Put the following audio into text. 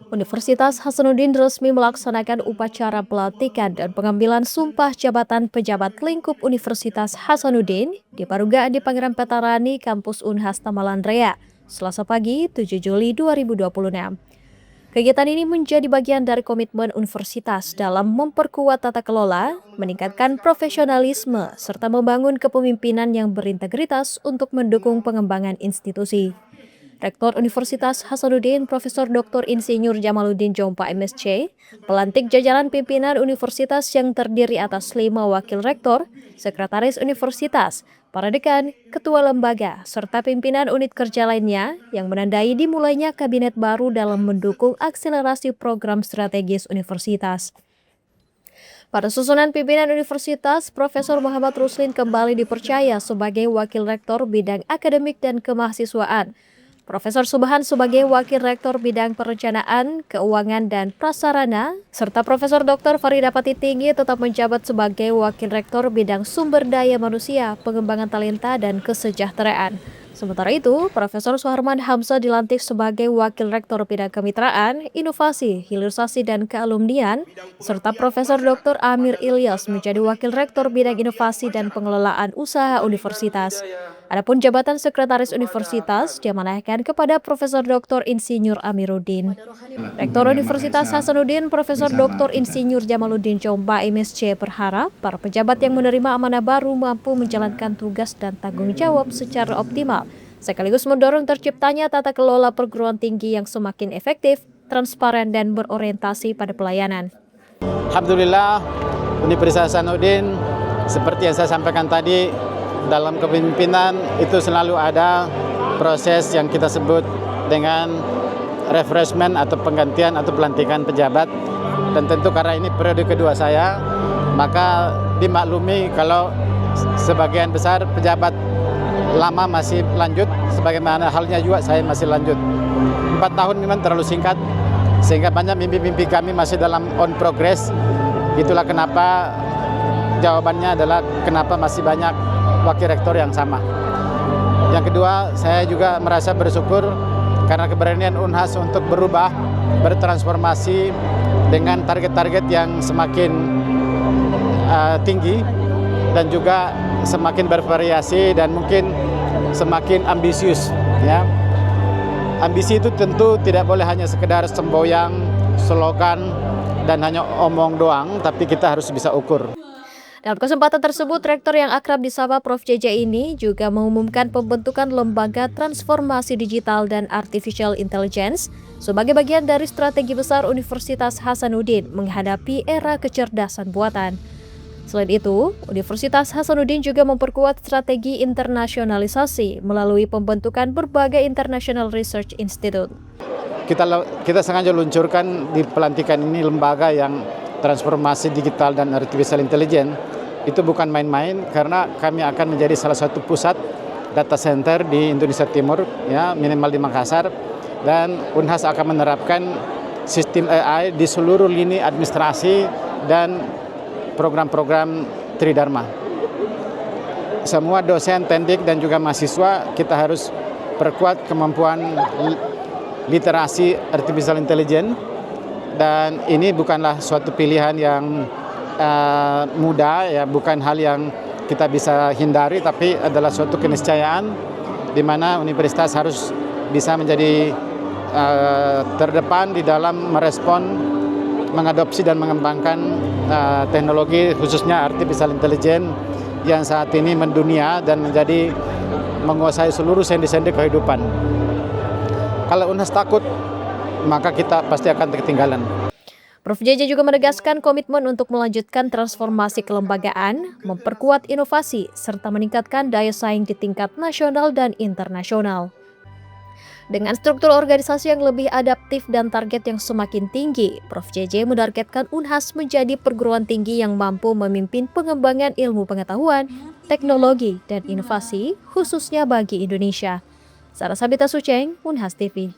Universitas Hasanuddin resmi melaksanakan upacara pelantikan dan pengambilan sumpah jabatan pejabat lingkup Universitas Hasanuddin di Parugaan di Pangeran Petarani, Kampus Unhas Tamalandrea, Selasa pagi 7 Juli 2026. Kegiatan ini menjadi bagian dari komitmen universitas dalam memperkuat tata kelola, meningkatkan profesionalisme, serta membangun kepemimpinan yang berintegritas untuk mendukung pengembangan institusi. Rektor Universitas Hasanuddin Profesor Dr. Insinyur Jamaluddin Jompa MSc, pelantik jajaran pimpinan universitas yang terdiri atas 5 wakil rektor, sekretaris universitas, para dekan, ketua lembaga, serta pimpinan unit kerja lainnya yang menandai dimulainya kabinet baru dalam mendukung akselerasi program strategis universitas. Pada susunan pimpinan universitas, Profesor Muhammad Ruslin kembali dipercaya sebagai wakil rektor bidang akademik dan kemahasiswaan. Profesor Subhan sebagai Wakil Rektor Bidang Perencanaan, Keuangan, dan Prasarana, serta Profesor Dr. Farida Pati Tinggi tetap menjabat sebagai Wakil Rektor Bidang Sumber Daya Manusia, Pengembangan Talenta, dan Kesejahteraan. Sementara itu, Profesor Suharman Hamzah dilantik sebagai Wakil Rektor Bidang Kemitraan, Inovasi, Hilirisasi, dan Kealumnian, serta Profesor Dr. Amir Ilyas menjadi Wakil Rektor Bidang Inovasi dan Pengelolaan Usaha Universitas. Adapun jabatan Sekretaris Universitas diamanahkan kepada Profesor Dr. Insinyur Amiruddin. Rektor Universitas Hasanuddin Profesor Dr. Insinyur Jamaluddin Jompa MSc berharap para pejabat yang menerima amanah baru mampu menjalankan tugas dan tanggung jawab secara optimal, sekaligus mendorong terciptanya tata kelola perguruan tinggi yang semakin efektif, transparan, dan berorientasi pada pelayanan. Alhamdulillah, Universitas Hasanuddin seperti yang saya sampaikan tadi, dalam kepemimpinan itu selalu ada proses yang kita sebut dengan refreshment atau penggantian atau pelantikan pejabat. Dan tentu karena ini periode kedua saya, maka dimaklumi kalau sebagian besar pejabat lama masih lanjut, sebagaimana halnya juga saya masih lanjut. 4 tahun memang terlalu singkat, sehingga banyak mimpi-mimpi kami masih dalam on progress. Itulah kenapa jawabannya adalah kenapa masih banyak wakil rektor yang sama. Yang kedua, saya juga merasa bersyukur karena keberanian Unhas untuk berubah, bertransformasi dengan target-target yang semakin tinggi dan juga semakin bervariasi dan mungkin semakin ambisius. Ya. Ambisi itu tentu tidak boleh hanya sekedar semboyang, slogan, dan hanya omong doang, tapi kita harus bisa ukur. Dalam kesempatan tersebut, Rektor yang akrab disapa Prof. JJ ini juga mengumumkan pembentukan Lembaga Transformasi Digital dan Artificial Intelligence sebagai bagian dari strategi besar Universitas Hasanuddin menghadapi era kecerdasan buatan. Selain itu, Universitas Hasanuddin juga memperkuat strategi internasionalisasi melalui pembentukan berbagai International Research Institute. Kita sengaja luncurkan di pelantikan ini lembaga yang transformasi digital dan artificial intelligence. Itu bukan main-main karena kami akan menjadi salah satu pusat data center di Indonesia Timur, ya, minimal di Makassar, dan Unhas akan menerapkan sistem AI di seluruh lini administrasi dan program-program Tridharma. Semua dosen, teknik, dan juga mahasiswa kita harus perkuat kemampuan literasi artificial intelligence, dan ini bukanlah suatu pilihan yang mudah, ya, bukan hal yang kita bisa hindari, tapi adalah suatu keniscayaan di mana universitas harus bisa menjadi terdepan di dalam merespon, mengadopsi dan mengembangkan teknologi khususnya artificial intelligence yang saat ini mendunia dan menguasai seluruh sendi-sendi kehidupan. Kalau Unhas takut, maka kita pasti akan ketinggalan. Prof. JJ juga menegaskan komitmen untuk melanjutkan transformasi kelembagaan, memperkuat inovasi, serta meningkatkan daya saing di tingkat nasional dan internasional. Dengan struktur organisasi yang lebih adaptif dan target yang semakin tinggi, Prof. JJ menargetkan Unhas menjadi perguruan tinggi yang mampu memimpin pengembangan ilmu pengetahuan, teknologi, dan inovasi, khususnya bagi Indonesia. Sarah Sabita Suceng, Unhas TV.